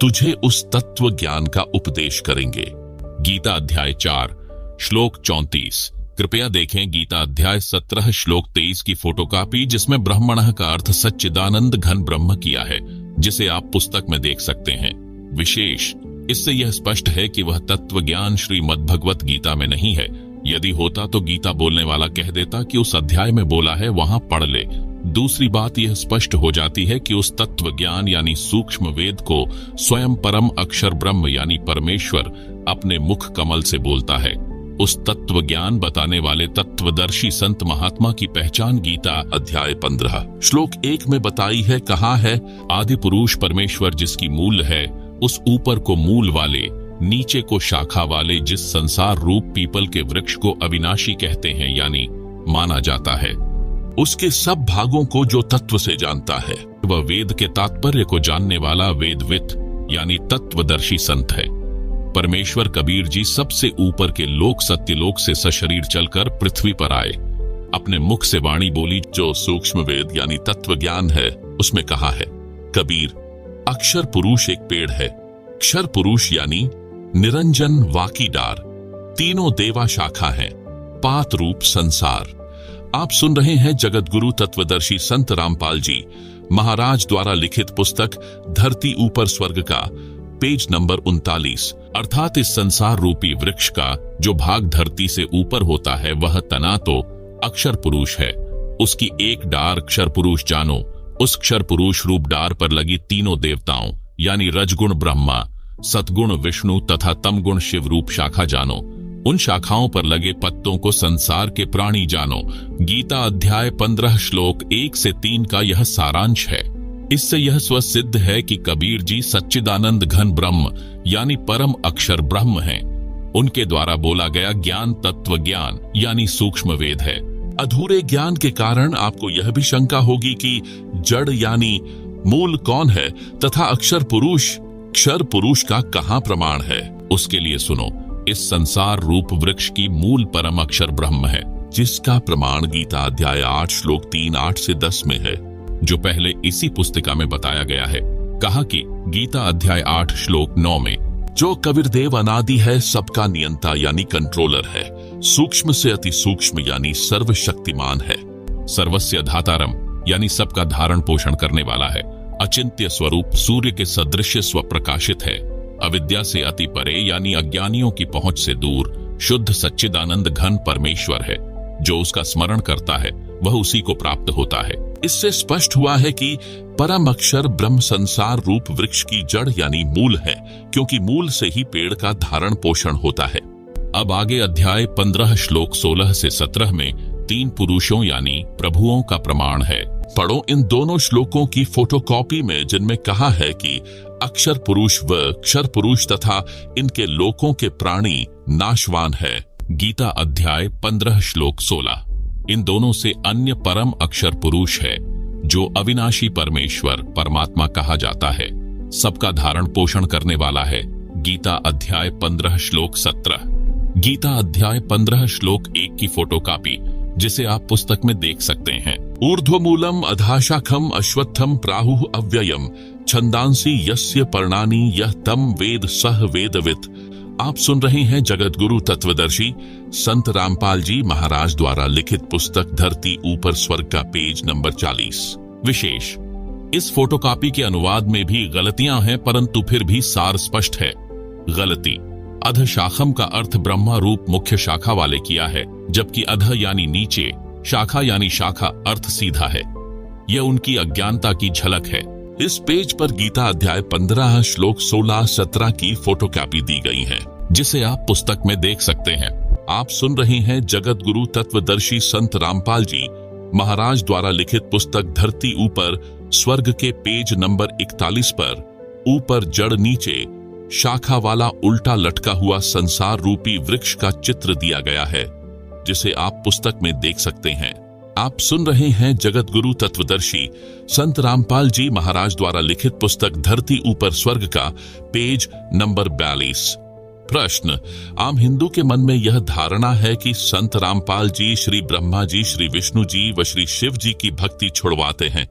तुझे उस तत्व ज्ञान का उपदेश करेंगे। गीता अध्याय 4 श्लोक 34। कृपया देखें गीता अध्याय 17 श्लोक 23 की फोटोकॉपी, जिसमें ब्रह्मणः का अर्थ सच्चिदानंद घन ब्रह्म किया है, जिसे आप पुस्तक में देख सकते हैं। विशेष इससे यह स्पष्ट है कि वह तत्व ज्ञान श्रीमद् भगवत गीता में नहीं है। यदि होता तो गीता बोलने वाला कह देता कि उस अध्याय में बोला है, वहां पढ़ ले। दूसरी बात यह स्पष्ट हो जाती है कि उस तत्व ज्ञान यानी सूक्ष्म वेद को स्वयं परम अक्षर ब्रह्म यानी परमेश्वर अपने मुख कमल से बोलता है। उस तत्व ज्ञान बताने वाले तत्वदर्शी संत महात्मा की पहचान गीता अध्याय 15 श्लोक 1 में बताई है। कहा है, आदि पुरुष परमेश्वर जिसकी मूल है, उस ऊपर को मूल वाले, नीचे को शाखा वाले, जिस संसार रूप पीपल के वृक्ष को अविनाशी कहते हैं यानी माना जाता है, उसके सब भागों को जो तत्व से जानता है, वह वेद के तात्पर्य को जानने वाला वेदवित यानी तत्वदर्शी संत है। परमेश्वर कबीर जी सबसे ऊपर के लोक सत्यलोक से सशरीर चलकर पृथ्वी पर आए। अपने मुख से वाणी बोली जो सूक्ष्म वेद यानी तत्व ज्ञान है। उसमें कहा है, कबीर अक्षर पुरुष एक पेड़ है, क्षर पुरुष यानी निरंजन वाकी डार, तीनों देवा शाखा हैं, पात रूप संसार। आप सुन रहे हैं जगत गुरु तत्वदर्शी संत रामपाल जी महाराज द्वारा लिखित पुस्तक धरती ऊपर स्वर्ग का पेज नंबर 39, अर्थात इस संसार रूपी वृक्ष का जो भाग धरती से ऊपर होता है वह तना तो अक्षर पुरुष है, उसकी एक डार क्षर पुरुष जानो। उस क्षर पुरुष रूप डार पर लगी तीनों देवताओं यानी रजगुण ब्रह्मा, सतगुण विष्णु तथा तमगुण शिव रूप शाखा जानो। उन शाखाओं पर लगे पत्तों को संसार के प्राणी जानो। गीता अध्याय 15 श्लोक 1 से 3 का यह सारांश है। इससे यह स्वसिद्ध है कि कबीर जी सच्चिदानंद घन ब्रह्म यानी परम अक्षर ब्रह्म हैं। उनके द्वारा बोला गया ज्ञान तत्व ज्ञान यानी सूक्ष्म वेद है। अधूरे ज्ञान के कारण आपको यह भी शंका होगी कि जड़ यानी मूल कौन है तथा अक्षर पुरुष क्षर पुरुष का कहाँ प्रमाण है। उसके लिए सुनो, इस संसार रूप वृक्ष की मूल परम अक्षर ब्रह्म है, जिसका प्रमाण गीता अध्याय 8 श्लोक 3-8 से 10 में है, जो पहले इसी पुस्तिका में बताया गया है। कहा कि गीता अध्याय 8 श्लोक 9 में, जो कबीरदेव अनादि है, सबका नियंता यानी कंट्रोलर है, सूक्ष्म से अति सूक्ष्म यानी सर्वशक्तिमान है, सर्वस्य धातारम यानी सबका धारण पोषण करने वाला है, अचिंत्य स्वरूप सूर्य के सदृश स्वप्रकाशित है, अविद्या से अति परे यानी अज्ञानियों की पहुंच से दूर शुद्ध सच्चिदानंद घन परमेश्वर है। जो उसका स्मरण करता है वह उसी को प्राप्त होता है। इससे स्पष्ट हुआ है कि परम अक्षर ब्रह्म संसार रूप वृक्ष की जड़ यानी मूल है, क्योंकि मूल से ही पेड़ का धारण पोषण होता है। अब आगे अध्याय 15 श्लोक 16 से 17 में 3 पुरुषों यानी प्रभुओं का प्रमाण है। पढ़ो इन दोनों श्लोकों की फोटोकॉपी में, जिनमें कहा है कि अक्षर पुरुष व क्षर पुरुष तथा इनके लोकों के प्राणी नाशवान है। गीता अध्याय 15 श्लोक 16 इन दोनों से अन्य परम अक्षर पुरुष है, जो अविनाशी परमेश्वर परमात्मा कहा जाता है, सबका धारण पोषण करने वाला है। गीता अध्याय 15 श्लोक 17 गीता अध्याय 15 श्लोक 1 की फोटोकॉपी, जिसे आप पुस्तक में देख सकते हैं। ऊर्ध्वमूलम अधाशाखम अश्वत्थम प्राहुः अव्ययम छंदांसी यस्य पर्णानि यह तम वेद सह वेदवित्। आप सुन रहे हैं जगत गुरु तत्वदर्शी संत रामपाल जी महाराज द्वारा लिखित पुस्तक धरती ऊपर स्वर्ग का पेज नंबर 40। विशेष, इस फोटोकॉपी के अनुवाद में भी गलतियां हैं, परंतु फिर भी सार स्पष्ट है। गलती, अध शाखम का अर्थ ब्रह्मा रूप मुख्य शाखा वाले किया है, जबकि अध यानी नीचे, शाखा यानी शाखा अर्थ सीधा है। यह उनकी अज्ञानता की झलक है। इस पेज पर गीता अध्याय 15 श्लोक 16-17 की फोटोकॉपी दी गई है, जिसे आप पुस्तक में देख सकते हैं। आप सुन रहे हैं जगत गुरु तत्वदर्शी संत रामपाल जी महाराज द्वारा लिखित पुस्तक धरती ऊपर स्वर्ग के पेज नंबर 41 पर ऊपर जड़ नीचे शाखा वाला उल्टा लटका हुआ संसार रूपी वृक्ष का चित्र दिया गया है, जिसे आप पुस्तक में देख सकते हैं। आप सुन रहे हैं जगत गुरु तत्वदर्शी संत रामपाल जी महाराज द्वारा लिखित पुस्तक धरती ऊपर स्वर्ग का पेज नंबर 42। प्रश्न, आम हिंदू के मन में यह धारणा है कि संत रामपाल जी श्री ब्रह्मा जी, श्री विष्णु जी व श्री शिव जी की भक्ति छुड़वाते हैं।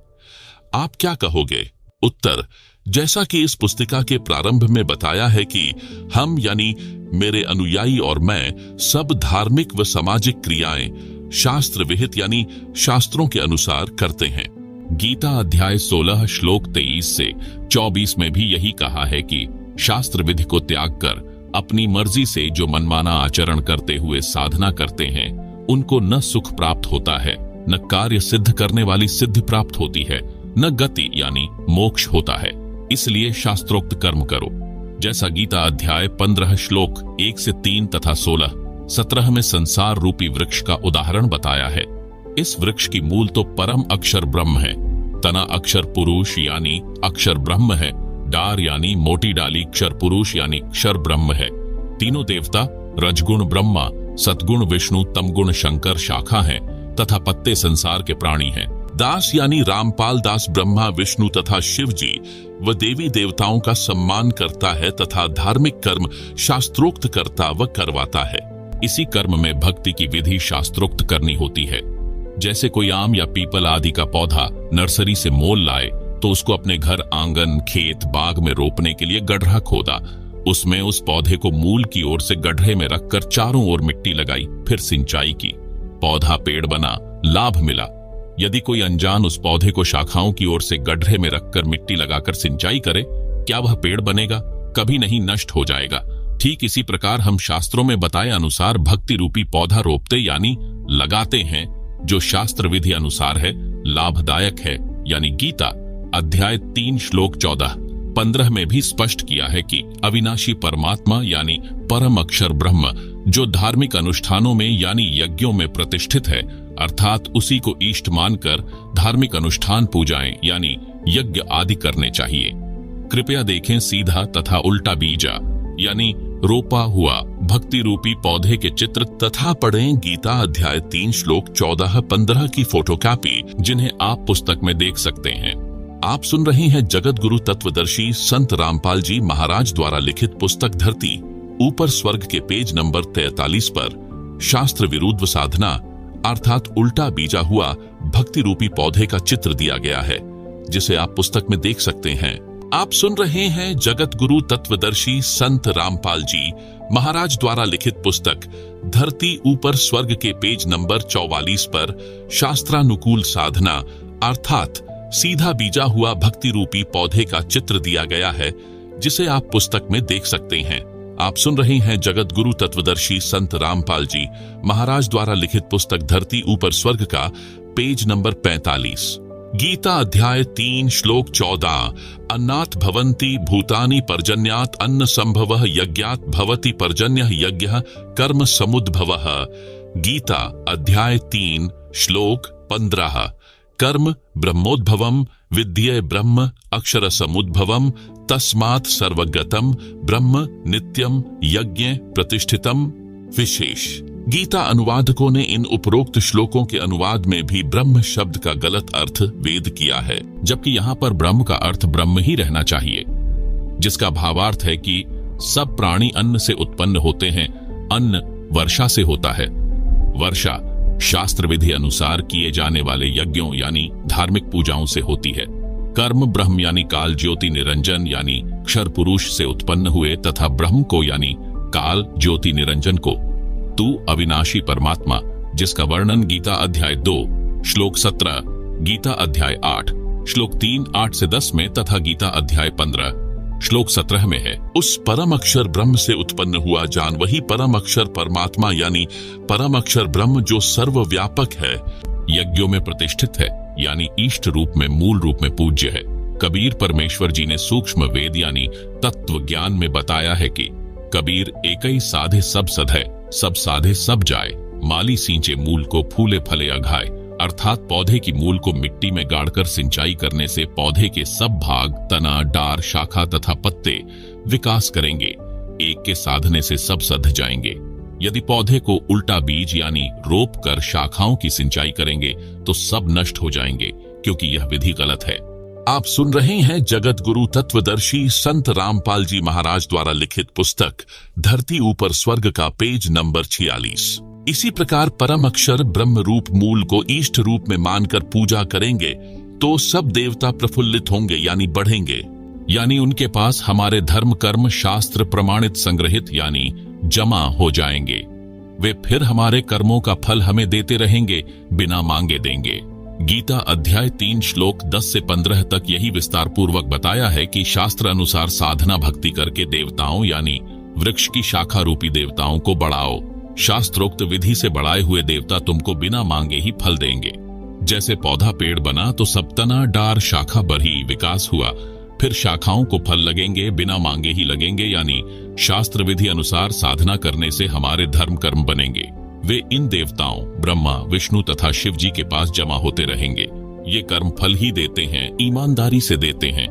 आप क्या कहोगे? उत्तर, जैसा कि इस पुस्तिका के प्रारंभ में बताया है कि हम यानी मेरे अनुयायी और मैं सब धार्मिक व सामाजिक क्रियाएं शास्त्र विहित यानी शास्त्रों के अनुसार करते हैं। गीता अध्याय 16 श्लोक 23 से 24 में भी यही कहा है कि शास्त्र विधि को त्याग कर अपनी मर्जी से जो मनमाना आचरण करते हुए साधना करते हैं, उनको न सुख प्राप्त होता है, न कार्य सिद्ध करने वाली सिद्धि प्राप्त होती है, न गति यानी मोक्ष होता है। इसलिए शास्त्रोक्त कर्म करो। जैसा गीता अध्याय 15 श्लोक 1 से 3 तथा 16-17 में संसार रूपी वृक्ष का उदाहरण बताया है। इस वृक्ष की मूल तो परम अक्षर ब्रह्म है, तना अक्षर पुरुष यानी अक्षर ब्रह्म है, डार यानी मोटी डाली क्षर पुरुष यानी क्षर ब्रह्म है। तीनों देवता रजगुण ब्रह्मा, सतगुण विष्णु, तमगुण शंकर शाखा हैं तथा पत्ते संसार के प्राणी हैं। दास यानी रामपाल दास ब्रह्मा विष्णु तथा शिव जी व देवी देवताओं का सम्मान करता है तथा धार्मिक कर्म शास्त्रोक्त करता व करवाता है। इसी कर्म में भक्ति की विधि शास्त्रोक्त करनी होती है। जैसे कोई आम या पीपल आदि का पौधा नर्सरी से मोल लाए तो उसको अपने घर, आंगन, खेत, बाग में रोपने के लिए गड्ढा खोदा, उसमें उस पौधे को मूल की ओर से गड्ढे में रखकर चारों ओर मिट्टी लगाई, फिर सिंचाई की, पौधा पेड़ बना, लाभ मिला। यदि कोई अनजान उस पौधे को शाखाओं की ओर से गड्ढे में रखकर मिट्टी लगाकर सिंचाई करे, क्या वह पेड़ बनेगा? कभी नहीं, नष्ट हो जाएगा। ठीक इसी प्रकार हम शास्त्रों में बताए अनुसार भक्ति रूपी पौधा रोपते यानी लगाते हैं, जो शास्त्र विधि अनुसार है, लाभदायक है। यानी गीता अध्याय 3 श्लोक 14-15 में भी स्पष्ट किया है कि अविनाशी परमात्मा यानी परम अक्षर ब्रह्म जो धार्मिक अनुष्ठानों में यानी यज्ञों में प्रतिष्ठित है, अर्थात उसी को इष्ट मानकर धार्मिक अनुष्ठान पूजाएं यानी यज्ञ आदि करने चाहिए। कृपया देखें सीधा तथा उल्टा बीजा यानी रोपा हुआ भक्ति रूपी पौधे के चित्र तथा पढ़ें गीता अध्याय 3 श्लोक 14-15 की फोटोकॉपी, जिन्हें आप पुस्तक में देख सकते हैं। आप सुन रहे हैं जगत गुरु तत्वदर्शी संत रामपाल जी महाराज द्वारा लिखित पुस्तक धरती ऊपर स्वर्ग के पेज नंबर 43 पर शास्त्र विरुद्ध साधना अर्थात उल्टा बीजा हुआ भक्ति रूपी पौधे का चित्र दिया गया है, जिसे आप पुस्तक में देख सकते हैं। आप सुन रहे हैं जगत गुरु तत्वदर्शी संत रामपाल जी महाराज द्वारा लिखित पुस्तक धरती ऊपर स्वर्ग के पेज नंबर 44 पर शास्त्रानुकूल साधना अर्थात सीधा बीजा हुआ भक्ति रूपी पौधे का चित्र दिया गया है, जिसे आप पुस्तक में देख सकते हैं। आप सुन रहे हैं जगत गुरु तत्वदर्शी संत रामपाल जी महाराज द्वारा लिखित पुस्तक धरती ऊपर स्वर्ग का पेज नंबर 45। गीता अध्याय 3 श्लोक 14 अन्नात् भवन्ति भूतानि पर्जन्यात् अन्न संभवः यज्ञात् भवति पर्जन्यः यज्ञः कर्म समुद्भवः। गीता अध्याय 3 श्लोक 15 कर्म ब्रह्मोद्भवम् विद्ये ब्रह्म अक्षर समुद्भवम् तस्मात् सर्वगतम् ब्रह्म नित्यम यज्ञ प्रतिष्ठितम। विशेष गीता अनुवादकों ने इन उपरोक्त श्लोकों के अनुवाद में भी ब्रह्म शब्द का गलत अर्थ वेद किया है, जबकि यहाँ पर ब्रह्म का अर्थ ब्रह्म ही रहना चाहिए, जिसका भावार्थ है कि सब प्राणी अन्न से उत्पन्न होते हैं। अन्न वर्षा से होता है। वर्षा शास्त्र विधि अनुसार किए जाने वाले यज्ञों यानी धार्मिक पूजाओं से होती है। कर्म ब्रह्म यानी काल ज्योति निरंजन यानी क्षर पुरुष से उत्पन्न हुए तथा ब्रह्म को यानी काल ज्योति निरंजन को तू अविनाशी परमात्मा, जिसका वर्णन गीता अध्याय 2 श्लोक 17, गीता अध्याय 8 श्लोक 3, 8 से 10 में तथा गीता अध्याय 15 श्लोक 17 में है। उस परम अक्षर ब्रह्म से उत्पन्न हुआ जान वही परम अक्षर परमात्मा यानी परम अक्षर ब्रह्म जो सर्वव्यापक है, यज्ञों में प्रतिष्ठित है यानी इष्ट रूप में मूल रूप में पूज्य है। कबीर परमेश्वर जी ने सूक्ष्म वेद यानी तत्व ज्ञान में बताया है कि कबीर एकई साधे सब सधै, सब साधे सब जाए, माली सींचे मूल को फूले फले अघाए, अर्थात पौधे की मूल को मिट्टी में गाड़कर सिंचाई करने से पौधे के सब भाग तना डार शाखा तथा पत्ते विकास करेंगे। एक के साधने से सब सध जाएंगे। यदि पौधे को उल्टा बीज यानी रोप कर शाखाओं की सिंचाई करेंगे तो सब नष्ट हो जाएंगे, क्योंकि यह विधि गलत है। आप सुन रहे हैं जगत गुरु तत्वदर्शी संत रामपाल जी महाराज द्वारा लिखित पुस्तक धरती ऊपर स्वर्ग का पेज नंबर 46। इसी प्रकार परम अक्षर ब्रह्म रूप मूल को इष्ट रूप में मानकर पूजा करेंगे तो सब देवता प्रफुल्लित होंगे यानी बढ़ेंगे, यानी उनके पास हमारे धर्म कर्म शास्त्र प्रमाणित संग्रहित यानी जमा हो जाएंगे। वे फिर हमारे कर्मों का फल हमें देते रहेंगे, बिना मांगे देंगे। गीता अध्याय 3 श्लोक 10 से 15 तक यही विस्तार पूर्वक बताया है कि शास्त्र अनुसार साधना भक्ति करके देवताओं यानी वृक्ष की शाखा रूपी देवताओं को बढ़ाओ। शास्त्रोक्त विधि से बढ़ाए हुए देवता तुमको बिना मांगे ही फल देंगे। जैसे पौधा पेड़ बना तो सब तना डार शाखा बढ़ी विकास हुआ, फिर शाखाओं को फल लगेंगे, बिना मांगे ही लगेंगे, यानी शास्त्र विधि अनुसार साधना करने से हमारे धर्म कर्म बनेंगे। वे इन देवताओं ब्रह्मा विष्णु तथा शिव जी के पास जमा होते रहेंगे। ये कर्म फल ही देते हैं, ईमानदारी से देते हैं,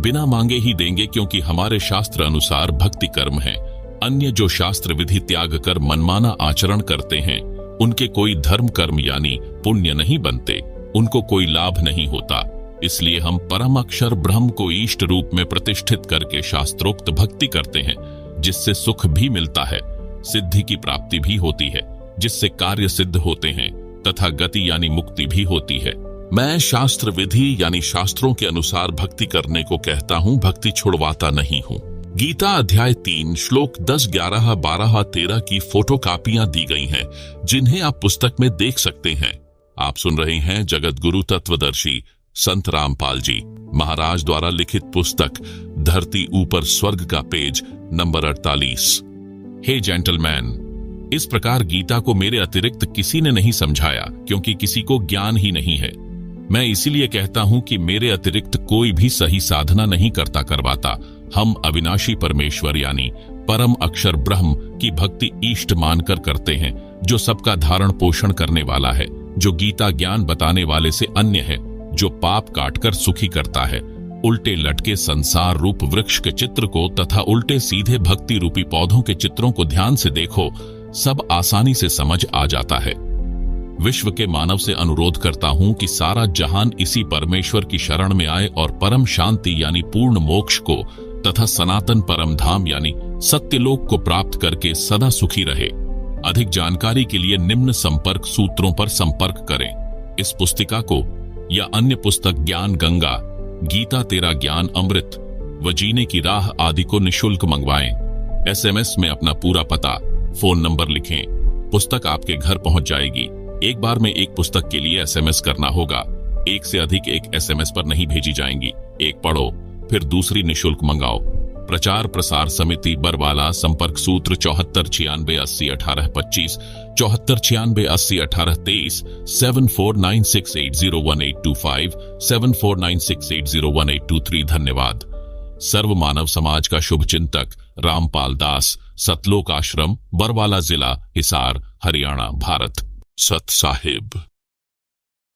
बिना मांगे ही देंगे, क्योंकि हमारे शास्त्र अनुसार भक्ति कर्म है। अन्य जो शास्त्र विधि त्याग कर मनमाना आचरण करते हैं उनके कोई धर्म कर्म यानी पुण्य नहीं बनते, उनको कोई लाभ नहीं होता। इसलिए हम परम अक्षर ब्रह्म को इष्ट रूप में प्रतिष्ठित करके शास्त्रोक्त भक्ति करते हैं, जिससे सुख भी मिलता है, सिद्धि की प्राप्ति भी होती है, जिससे कार्य सिद्ध होते हैं तथा गति यानी मुक्ति भी होती है। मैं शास्त्र विधि यानी शास्त्रों के अनुसार भक्ति करने को कहता हूँ, भक्ति छुड़वाता नहीं हूँ। गीता अध्याय 3 श्लोक 10, 11, 12, 13 की फोटो कापियां दी गई हैं, जिन्हें आप पुस्तक में देख सकते हैं। आप सुन रहे हैं जगत गुरु तत्वदर्शी संत रामपाल जी महाराज द्वारा लिखित पुस्तक धरती ऊपर स्वर्ग का पेज नंबर 48। हे जेंटलमैन, इस प्रकार गीता को मेरे अतिरिक्त किसी ने नहीं समझाया, क्योंकि किसी को ज्ञान ही नहीं है। मैं इसीलिए कहता हूं कि मेरे अतिरिक्त कोई भी सही साधना नहीं करवाता। हम अविनाशी परमेश्वर यानी परम अक्षर ब्रह्म की भक्ति इष्ट मानकर करते हैं, जो सबका धारण पोषण करने वाला है, जो गीता ज्ञान बताने वाले से अन्य है, जो पाप काटकर सुखी करता है, उल्टे लटके संसार रूप वृक्ष के चित्र को तथा उल्टे सीधे भक्ति रूपी पौधों के चित्रों को ध्यान से देखो, सब आसानी से समझ आ जाता है। विश्व के मानव से अनुरोध करता हूं कि सारा जहान इसी परमेश्वर की शरण में आए और परम शांति यानी पूर्ण मोक्ष को तथा सनातन परम धाम यानी सत्यलोक को प्राप्त करके सदा सुखी रहे। अधिक जानकारी के लिए निम्न संपर्क सूत्रों पर संपर्क करें। इस पुस्तिका को या अन्य पुस्तक ज्ञान गंगा, गीता तेरा ज्ञान अमृत व जीने की राह आदि को निशुल्क मंगवाएं। एसएमएस में अपना पूरा पता, फोन नंबर लिखें। पुस्तक आपके घर पहुंच जाएगी। एक बार में एक पुस्तक के लिए एसएमएस करना होगा। एक से अधिक एक एसएमएस पर नहीं भेजी जाएंगी। एक पढ़ो फिर दूसरी निशुल्क मंगाओ। प्रचार प्रसार समिति बरवाला, संपर्क सूत्र 7496801825, 7496801823, 7496801825, 7496801823। धन्यवाद। सर्व मानव समाज का शुभ चिंतक रामपाल दास, सतलोक आश्रम, बरवाला जिला, हिसार, हरियाणा, भारत। सत साहिब।